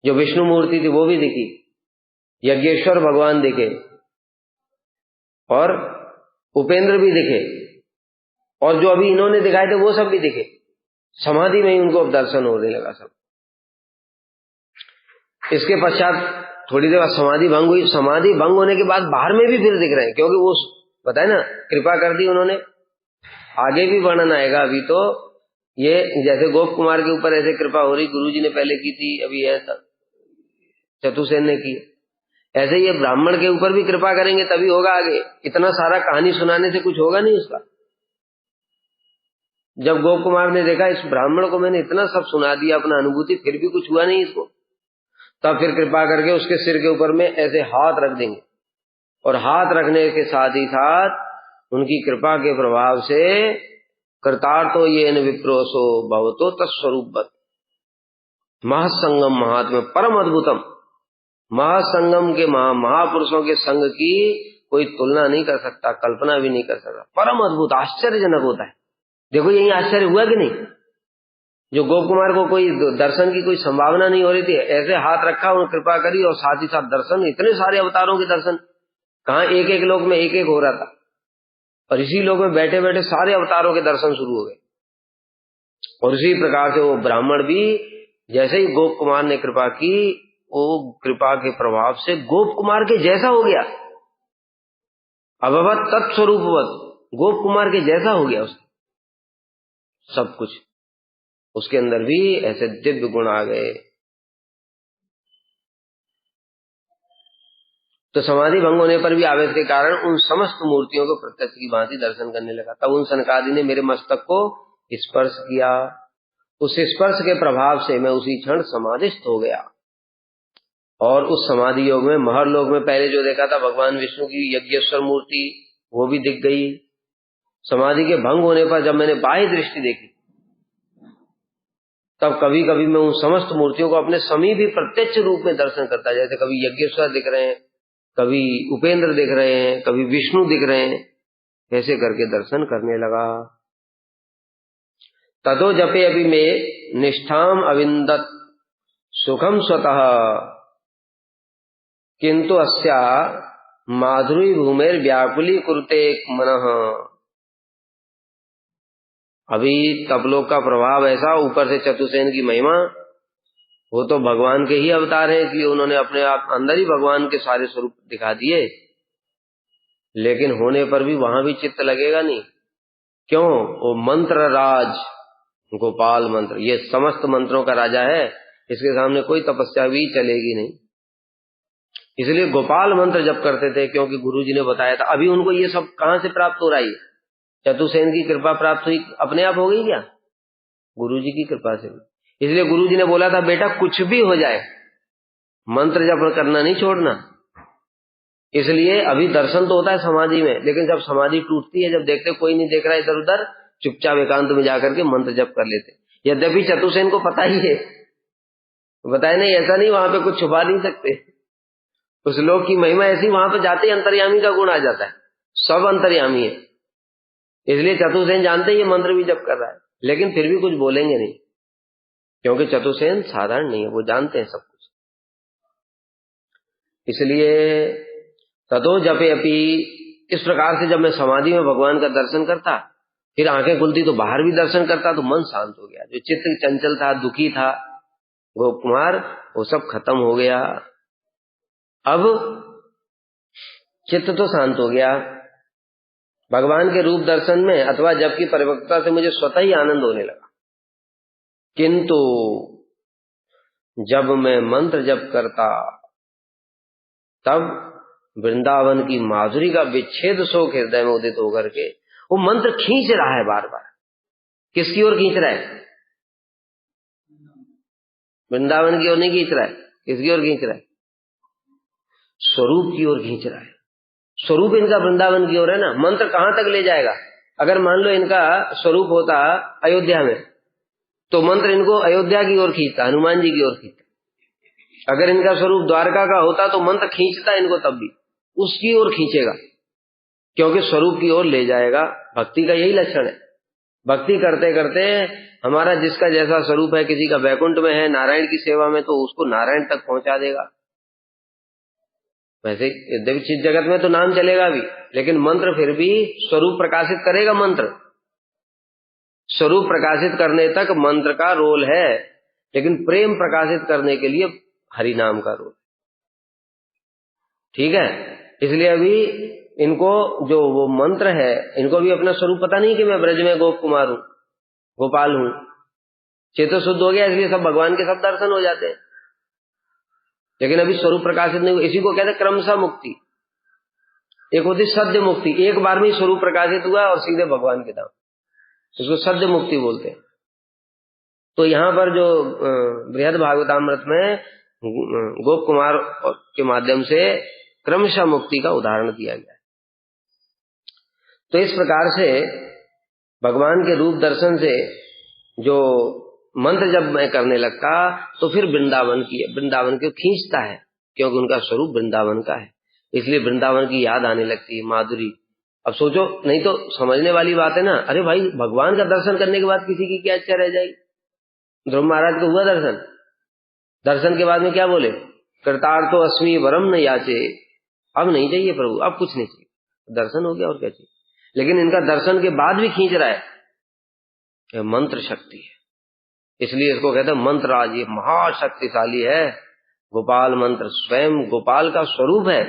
जो विष्णु मूर्ति थी वो भी दिखी, यज्ञेश्वर भगवान दिखे, और उपेंद्र भी दिखे, और जो अभी इन्होंने दिखाए थे वो सब भी दिखे। समाधि में ही उनको अब दर्शन होने लगा सब। इसके पश्चात थोड़ी देर बाद समाधि भंग हुई। समाधि भंग होने के बाद बाहर में भी फिर दिख रहे हैं, क्योंकि वो बताए ना कृपा कर दी उन्होंने। आगे भी वर्णन आएगा। अभी तो ये जैसे गोप कुमार के ऊपर ऐसे कृपा हो रही, गुरुजी ने पहले की थी, अभी ऐसा चतुसेन ने की, ऐसे ये ब्राह्मण के ऊपर भी कृपा करेंगे तभी होगा आगे। इतना सारा कहानी सुनाने से कुछ होगा नहीं उसका। जब गोप कुमार ने देखा इस ब्राह्मण को मैंने इतना सब सुना दिया अपना अनुभूति, फिर भी कुछ हुआ नहीं इसको, तब फिर कृपा करके उसके सिर के ऊपर में ऐसे हाथ रख देंगे, और हाथ रखने के साथ ही साथ उनकी कृपा के प्रभाव से कृतार्थो येन विप्रोसो भवतो तत्स्वरूपवत् महासंगम महात्म्य परम अद्भुतम। महासंगम के महापुरुषों के संग की कोई तुलना नहीं कर सकता, कल्पना भी नहीं कर सकता। परम अद्भुत, आश्चर्यजनक होता है। देखो यही आश्चर्य हुआ कि नहीं, जो गोप कुमार को कोई दर्शन की कोई संभावना नहीं हो रही थी, ऐसे हाथ रखा और कृपा करी, और साथ ही साथ दर्शन, इतने सारे अवतारों के दर्शन, कहाँ एक एक लोक में एक एक हो रहा था, और इसी लोक में बैठे बैठे सारे अवतारों के दर्शन शुरू हो गए। और इसी प्रकार से वो ब्राह्मण भी जैसे ही गोप कुमार ने कृपा की, वो कृपा के प्रभाव से गोप कुमार के जैसा हो गया, अभवत तत्स्वरूपवत, गोप कुमार के जैसा हो गया उसका सब कुछ। उसके अंदर भी ऐसे दिव्य गुण आ गए। तो समाधि भंग होने पर भी आवेश के कारण उन समस्त मूर्तियों को प्रत्यक्ष की भांति दर्शन करने लगा। तब उन सनकादि ने मेरे मस्तक को स्पर्श किया, उस स्पर्श के प्रभाव से मैं उसी क्षण समाधिस्थ हो गया। और उस समाधि योग में महर लोक में पहले जो देखा था भगवान विष्णु की यज्ञेश्वर मूर्ति, वो भी दिख गई। समाधि के भंग होने पर जब मैंने बाह्य दृष्टि देखी, तब कभी कभी मैं उन समस्त मूर्तियों को अपने समीप ही प्रत्यक्ष रूप में दर्शन करता। जैसे कभी यज्ञेश्वर दिख रहे हैं, कभी उपेंद्र दिख रहे हैं, कभी विष्णु दिख रहे हैं, ऐसे करके दर्शन करने लगा। ततो जपे अभी में निष्ठाम अविंदत सुखम स्वतः किंतु अस्या माधुरी भूमेर व्याकुली कुरुते मनः। अभी तपलोक का प्रभाव ऐसा, ऊपर से चतुर्सेन की महिमा, वो तो भगवान के ही अवतार हैं, इसलिए उन्होंने अपने आप अंदर ही भगवान के सारे स्वरूप दिखा दिए। लेकिन होने पर भी वहां भी चित्त लगेगा नहीं। क्यों? वो मंत्र राज गोपाल मंत्र, ये समस्त मंत्रों का राजा है, इसके सामने कोई तपस्या भी चलेगी नहीं। इसलिए गोपाल मंत्र जप करते थे, क्योंकि गुरुजी ने बताया था। अभी उनको ये सब कहां से प्राप्त हो रहा है? चतुर्सेन की कृपा प्राप्त हुई, अपने आप हो गई क्या? गुरुजी की कृपा से। इसलिए गुरुजी ने बोला था, बेटा कुछ भी हो जाए मंत्र जप करना नहीं छोड़ना। इसलिए अभी दर्शन तो होता है समाधि में, लेकिन जब समाधि टूटती है, जब देखते कोई नहीं देख रहा है इधर उधर, चुपचाप एकांत में जाकर के मंत्र जप कर लेते। यद्यपि चतुर्सेन को पता ही है, बताए नहीं, ऐसा नहीं, वहां पे कुछ छुपा नहीं सकते। उस लोक की महिमा ऐसी, वहां पे जाते ही अंतर्यामी का गुण आ जाता है, सब अंतर्यामी है। इसलिए चतुर्सेन जानते ही ये मंत्र भी जप कर रहा है, लेकिन फिर भी कुछ बोलेंगे नहीं, क्योंकि चतुर्सेन साधारण नहीं है, वो जानते हैं सब कुछ। इसलिए ततो जपे अपी, इस प्रकार से जब मैं समाधि में भगवान का दर्शन करता, फिर आंखें खुलती तो बाहर भी दर्शन करता, तो मन शांत हो गया। जो चित्त चंचल था, दुखी था गोप कुमार, वो सब खत्म हो गया। अब चित्त तो शांत हो गया। भगवान के रूप दर्शन में अथवा जप की परिपक्वता से मुझे स्वतः ही आनंद होने लगा। किंतु जब मैं मंत्र जप करता, तब वृंदावन की माधुरी का विच्छेद शोक हृदय में उदित होकर के वो मंत्र खींच रहा है बार बार। किसकी ओर खींच रहा है? वृंदावन की ओर नहीं खींच रहा है। किसकी ओर खींच रहा है? स्वरूप की ओर खींच रहा है। स्वरूप इनका वृंदावन की ओर है ना। मंत्र कहां तक ले जाएगा? अगर मान लो इनका स्वरूप होता अयोध्या में, तो मंत्र इनको अयोध्या की ओर खींचता, हनुमान जी की ओर खींचता। अगर इनका स्वरूप द्वारका का होता, तो मंत्र खींचता इनको तब भी उसकी ओर खींचेगा, क्योंकि स्वरूप की ओर ले जाएगा। भक्ति का यही लक्षण है। भक्ति करते करते हमारा जिसका जैसा स्वरूप है, किसी का वैकुंठ में है, नारायण की सेवा में, तो उसको नारायण तक पहुंचा देगा। वैसे यद्यपि चित्त जगत में तो नाम चलेगा भी, लेकिन मंत्र फिर भी स्वरूप प्रकाशित करेगा। मंत्र स्वरूप प्रकाशित करने तक मंत्र का रोल है, लेकिन प्रेम प्रकाशित करने के लिए हरि नाम का रोल। ठीक है? इसलिए अभी इनको जो वो मंत्र है, इनको भी अपना स्वरूप पता नहीं कि मैं ब्रज में गोप कुमार हूं, गोपाल हूं। चेतो शुद्ध हो गया, इसलिए सब भगवान के सब दर्शन हो जाते हैं, लेकिन अभी स्वरूप प्रकाशित नहीं हुआ। इसी को कहते हैं क्रमशः मुक्ति। एक होती सद्य मुक्ति, एक बार में स्वरूप प्रकाशित हुआ और सीधे भगवान के धाम, इसको सद्य मुक्ति बोलते हैं। तो यहां पर जो बृहद भागवतामृत में गोप कुमार के माध्यम से क्रमशः मुक्ति का उदाहरण दिया गया है। तो इस प्रकार से भगवान के रूप दर्शन से जो मंत्र जब मैं करने लगता, तो फिर वृंदावन को खींचता है, क्योंकि उनका स्वरूप वृंदावन का है। इसलिए वृंदावन की याद आने लगती है, माधुरी। अब सोचो, नहीं तो समझने वाली बात है ना। अरे भाई, भगवान का दर्शन करने के बाद किसी की क्या इच्छा रह जाएगी? ध्रुव महाराज को हुआ दर्शन, दर्शन के बाद में क्या बोले? कृतार्थो अस्मि वरम न याचे। अब नहीं चाहिए प्रभु, अब कुछ नहीं चाहिए, दर्शन हो गया, और क्या चाहिए। लेकिन इनका दर्शन के बाद भी खींच रहा है, यह मंत्र शक्ति है। इसलिए इसको कहते हैं मंत्रराज, ये महाशक्तिशाली है। गोपाल मंत्र स्वयं गोपाल का स्वरूप है,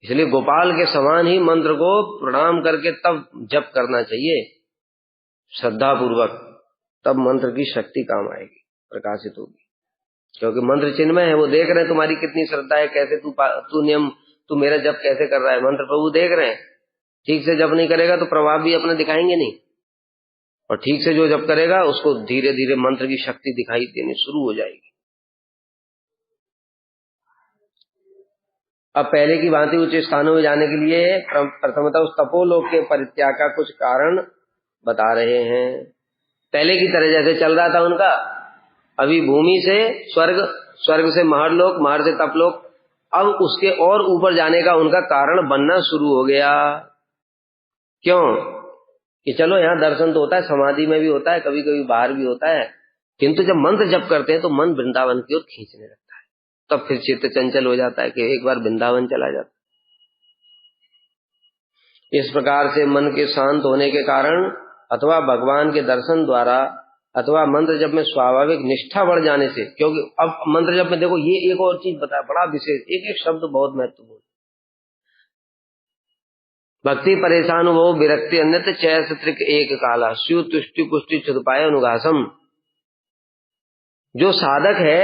इसलिए गोपाल के समान ही मंत्र को प्रणाम करके तब जप करना चाहिए श्रद्धा पूर्वक, तब मंत्र की शक्ति काम आएगी, प्रकाशित होगी। क्योंकि मंत्र चिन्मय है, वो देख रहे हैं तुम्हारी कितनी श्रद्धा है, कैसे तू मेरा जप कैसे कर रहा है। मंत्र प्रभु देख रहे हैं। ठीक से जप नहीं करेगा तो प्रभाव भी अपना दिखाएंगे नहीं, और ठीक से जो जप करेगा उसको धीरे धीरे मंत्र की शक्ति दिखाई देनी शुरू हो जाएगी। अब पहले की भांति उच्च स्थानों में जाने के लिए प्रथमतः उस तपोलोक के परित्याग का कुछ कारण बता रहे हैं। पहले की तरह जैसे चल रहा था उनका, अभी भूमि से स्वर्ग, स्वर्ग से महर्लोक, महर से तपलोक, अब उसके और ऊपर जाने का उनका कारण बनना शुरू हो गया। क्यों? कि चलो यहाँ दर्शन तो होता है, समाधि में भी होता है, कभी कभी बाहर भी होता है, किंतु जब मंत्र जप करते हैं तो मन वृंदावन की ओर खींचने लगता है, तब फिर चित्त चंचल हो जाता है कि एक बार वृंदावन चला जाता है। इस प्रकार से मन के शांत होने के कारण अथवा भगवान के दर्शन द्वारा अथवा मंत्र जप में स्वाभाविक निष्ठा बढ़ जाने से, क्योंकि अब मंत्र जप में देखो ये एक और चीज बताया, बड़ा विशेष, एक एक शब्द बहुत महत्वपूर्ण। भक्ति परेशान वो विरक्ति अन्यत्र चैस त्रिक एक काला स्यु तुष्टि पुष्टि छुदपाय अनुघासम। जो साधक है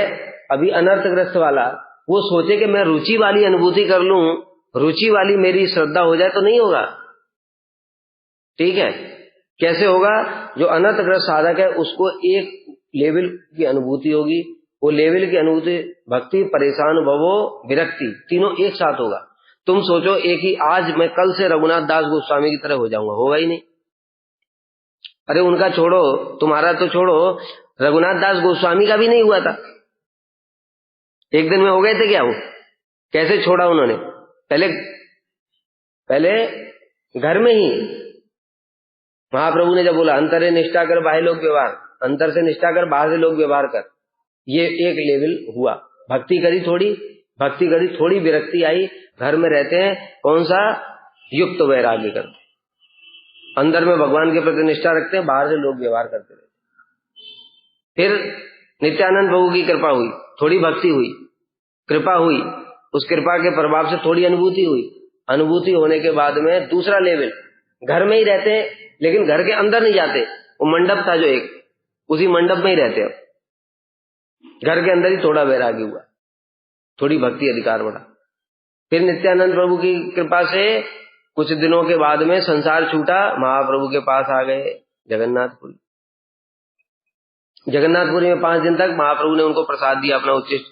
अभी अनर्थग्रस्त वाला, वो सोचे कि मैं रुचि वाली अनुभूति कर लूं, रुचि वाली मेरी श्रद्धा हो जाए, तो नहीं होगा। ठीक है, कैसे होगा? जो अनर्थग्रस्त साधक है उसको एक लेवल की अनुभूति होगी, वो लेवल की अनुभूति भक्ति परेशान भवो विरक्ति तीनों एक साथ होगा। तुम सोचो एक ही, आज मैं कल से रघुनाथ दास गोस्वामी की तरह हो जाऊंगा, होगा ही नहीं। अरे उनका छोड़ो, तुम्हारा तो छोड़ो, रघुनाथ दास गोस्वामी का भी नहीं हुआ था। एक दिन में हो गए थे क्या वो? कैसे छोड़ा उन्होंने? पहले घर में ही महाप्रभु ने जब बोला अंतरे निष्ठा कर बाह्य लोक व्यवहार, अंतर से निष्ठा कर बाहर से लोक व्यवहार कर, ये एक लेवल हुआ। भक्ति करी थोड़ी विरक्ति आई, घर में रहते हैं कौन सा? युक्त वैराग्य करते, अंदर में भगवान के प्रति निष्ठा रखते हैं, बाहर से लोग व्यवहार करते रहते। फिर नित्यानंद प्रभु की कृपा हुई, थोड़ी भक्ति हुई, कृपा हुई, उस कृपा के प्रभाव से थोड़ी अनुभूति हुई, अनुभूति होने के बाद में दूसरा लेवल, घर में ही रहते हैं लेकिन घर के अंदर नहीं जाते, वो मंडप था जो एक, उसी मंडप में ही रहते, अब घर के अंदर ही थोड़ा वैराग्य हुआ, थोड़ी भक्ति अधिकार बढ़ा। फिर नित्यानंद प्रभु की कृपा से कुछ दिनों के बाद में संसार छूटा, महाप्रभु के पास आ गए जगन्नाथपुरी। जगन्नाथपुरी में 5 दिन तक महाप्रभु ने उनको प्रसाद दिया अपना उच्चिष्ट,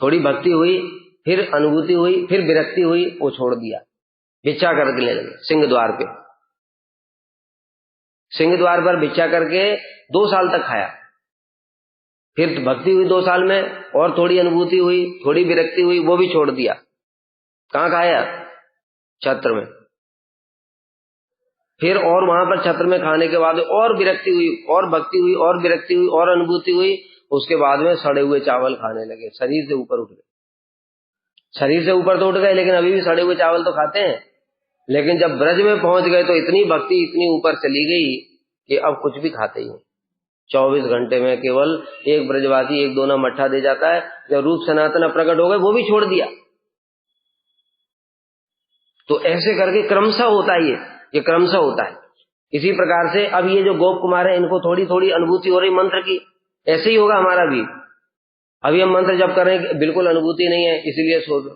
थोड़ी भक्ति हुई, फिर अनुभूति हुई, फिर विरक्ति हुई, वो छोड़ दिया, भिक्षा करके ले लगे सिंह द्वार पे। सिंह द्वार पर भिक्षा करके 2 साल तक खाया, फिर भक्ति हुई 2 साल में, और थोड़ी अनुभूति हुई, थोड़ी विरक्ति हुई, वो भी छोड़ दिया। कहाँ खाया? छत्र में। फिर और वहां पर छत्र में खाने के बाद और विरक्ति हुई, और भक्ति हुई, और विरक्ति हुई, और अनुभूति हुई, उसके बाद में सड़े हुए चावल खाने लगे, शरीर से ऊपर उठ गए। शरीर से ऊपर तो उठ गए लेकिन अभी भी सड़े हुए चावल तो खाते हैं। लेकिन जब ब्रज में पहुंच गए तो इतनी भक्ति इतनी ऊपर चली गई कि अब कुछ भी खाते ही नहीं। 24 घंटे में केवल एक ब्रजवासी 1 दोना मट्ठा दे जाता है। जब रूप सनातन प्रकट हो गए वो भी छोड़ दिया। तो ऐसे करके क्रमशः होता है, ये क्रमशः होता है। इसी प्रकार से अब ये जो गोप कुमार है, इनको थोड़ी थोड़ी अनुभूति हो रही मंत्र की, ऐसे ही होगा हमारा भी। अभी हम मंत्र जप कर रहे हैं, बिल्कुल अनुभूति नहीं है, इसीलिए सोच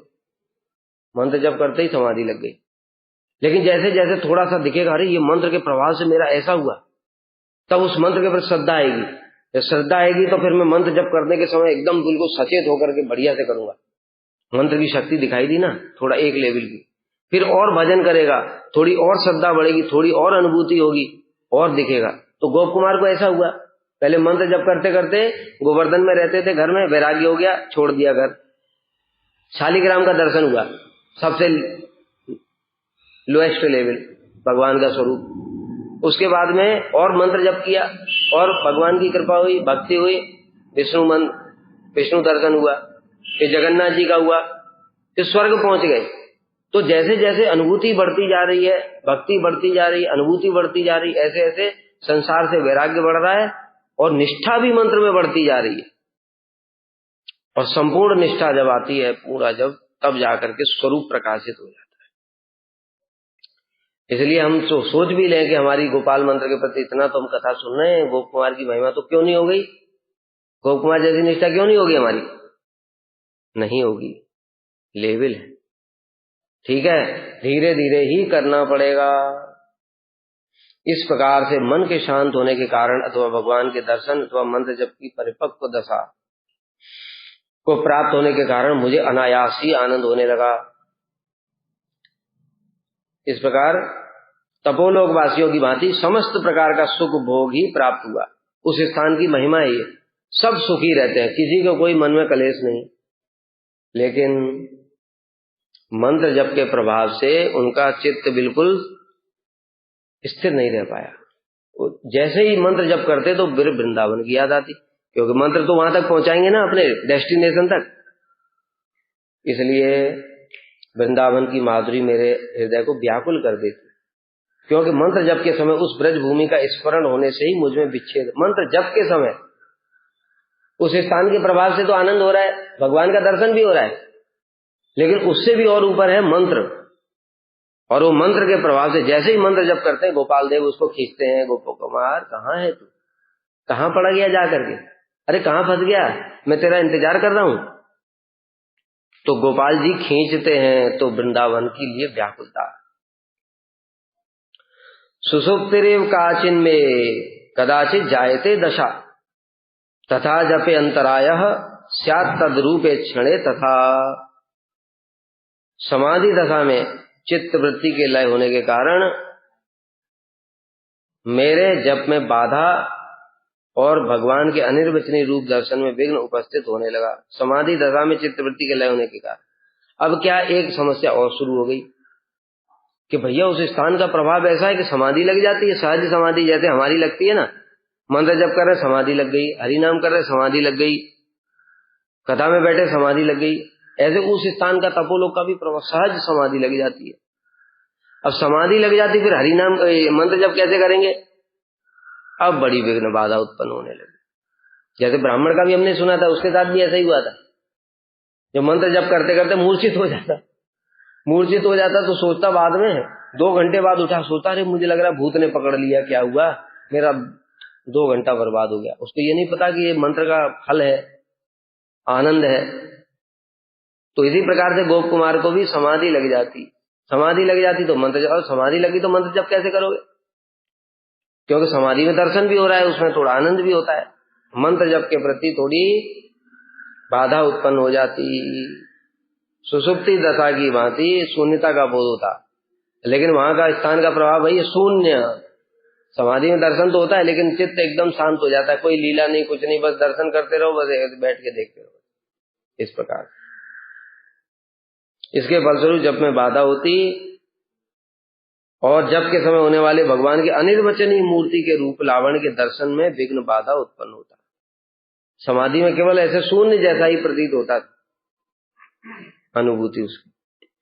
मंत्र जप करते ही समाधि लग गई। लेकिन जैसे जैसे थोड़ा सा दिखेगा, अरे ये मंत्र के प्रभाव से मेरा ऐसा हुआ, तब उस मंत्र के प्रति श्रद्धा आएगी। जब श्रद्धा आएगी तो फिर मैं मंत्र जप करने के समय एकदम बिल्कुल सचेत होकर के बढ़िया से करूंगा। मंत्र की शक्ति दिखाई दी ना, थोड़ा एक लेवल की। फिर और भजन करेगा, थोड़ी और श्रद्धा बढ़ेगी, थोड़ी और अनुभूति होगी, और दिखेगा। तो गोप कुमार को ऐसा हुआ, पहले मंत्र जप करते करते गोवर्धन में रहते थे, घर में वैराग्य हो गया, छोड़ दिया घर। शालिग्राम का दर्शन हुआ, सबसे लोएस्ट लेवल भगवान का स्वरूप। उसके बाद में और मंत्र जप किया और भगवान की कृपा हुई, भक्ति हुई, विष्णु दर्शन हुआ, फिर जगन्नाथ जी का हुआ, फिर स्वर्ग पहुंच गए। तो जैसे जैसे अनुभूति बढ़ती जा रही है, भक्ति बढ़ती जा रही है, अनुभूति बढ़ती जा रही है, ऐसे ऐसे संसार से वैराग्य बढ़ रहा है और निष्ठा भी मंत्र में बढ़ती जा रही है। और संपूर्ण निष्ठा जब आती है पूरा, जब तब जाकर के स्वरूप प्रकाशित हो जाता है। इसलिए हम सोच भी लें कि हमारी गोपाल मंत्र के प्रति इतना तो हम कथा सुन रहे हैं, गोप कुमार की महिमा तो क्यों नहीं हो गई, गोप कुमार जैसी निष्ठा क्यों नहीं होगी हमारी? नहीं होगी, लेवल है। ठीक है, धीरे धीरे ही करना पड़ेगा। इस प्रकार से मन के शांत होने के कारण अथवा भगवान के दर्शन अथवा मंत्र जप की परिपक्व दशा को प्राप्त होने के कारण मुझे अनायास ही आनंद होने लगा। इस प्रकार तपोलोक वासियों की भांति समस्त प्रकार का सुख भोग ही प्राप्त हुआ। उस स्थान की महिमा है ये, सब सुखी रहते हैं, किसी को कोई मन में कलेश नहीं। लेकिन मंत्र जप के प्रभाव से उनका चित्त बिल्कुल स्थिर नहीं रह पाया। जैसे ही मंत्र जप करते तो फिर वृंदावन की याद आती, क्योंकि मंत्र तो वहां तक पहुंचाएंगे ना, अपने डेस्टिनेशन तक। इसलिए वृंदावन की माधुरी मेरे हृदय को व्याकुल कर देती, क्योंकि मंत्र जप के समय उस ब्रज भूमि का स्मरण होने से ही मुझ में विच्छेद। मंत्र जप के समय उस स्थान के प्रभाव से तो आनंद हो रहा है, भगवान का दर्शन भी हो रहा है, लेकिन उससे भी और ऊपर है मंत्र। और वो मंत्र के प्रभाव से जैसे ही मंत्र जप करते हैं, गोपाल देव उसको खींचते हैं, गोपो कुमार कहाँ है तू, कहाँ पड़ गया जा करके, अरे कहाँ फंस गया, मैं तेरा इंतजार कर रहा हूं। तो गोपाल जी खींचते हैं, तो वृंदावन के लिए व्याकुलता। सुसुप्तिरेव काचिन में कदाचित जायते दशा, तथा जपे अंतरायः स्यात् तद्रूपे क्षणे, तथा समाधि दशा में चित्त वृत्ति के लय होने के कारण मेरे जप में बाधा और भगवान के अनिर्वचनीय रूप दर्शन में विघ्न उपस्थित होने लगा। समाधि दशा में चित्त वृत्ति के लय होने के कारण अब क्या, एक समस्या और शुरू हो गई कि भैया उस स्थान का प्रभाव ऐसा है कि समाधि लग जाती है, सहज समाधि जैसे हमारी लगती है ना। मंत्र जप कर रहे समाधि लग गई, हरि नाम कर रहे समाधि लग गई, कथा में बैठे समाधि लग गई। ऐसे उस स्थान का तपोलोक का भी प्रभाव, सहज समाधि लग जाती है। अब समाधि लग जाती, फिर हरि नाम मंत्र जप कैसे करेंगे? अब बड़ी विघ्न बाधा उत्पन्न होने लगी। जैसे ब्राह्मण का भी हमने सुना था, उसके साथ भी ऐसा ही हुआ था। जो मंत्र जप करते करते मूर्छित हो जाता तो सोचता बाद में, 2 घंटे बाद उठा, सोचता अरे मुझे लग रहा भूत ने पकड़ लिया, क्या हुआ, मेरा 2 घंटा बर्बाद हो गया। उसको ये नहीं पता कि ये मंत्र का फल है, आनंद है। तो इसी प्रकार से गोप कुमार को भी समाधि लग जाती तो मंत्र जप, और समाधि लगी तो मंत्र जप कैसे करोगे? क्योंकि समाधि में दर्शन भी हो रहा है, उसमें थोड़ा आनंद भी होता है। मंत्र जप के प्रति थोड़ी बाधा उत्पन्न हो जाती। सुसुप्ति दशा की भांति शून्यता का बोध होता, लेकिन वहां का स्थान का प्रभाव भाई शून्य। समाधि में दर्शन तो होता है, लेकिन चित्त एकदम शांत हो जाता है, कोई लीला नहीं, कुछ नहीं, बस दर्शन करते रहो, बस बैठ के देखते रहो। इस प्रकार इसके फलस्वरूप जप में बाधा होती, और जप के समय होने वाले भगवान की अनिर्वचनीय मूर्ति के रूप लावण्य के दर्शन में विघ्न बाधा उत्पन्न होता। समाधि में केवल ऐसे शून्य जैसा ही प्रतीत होता, अनुभूति उसकी।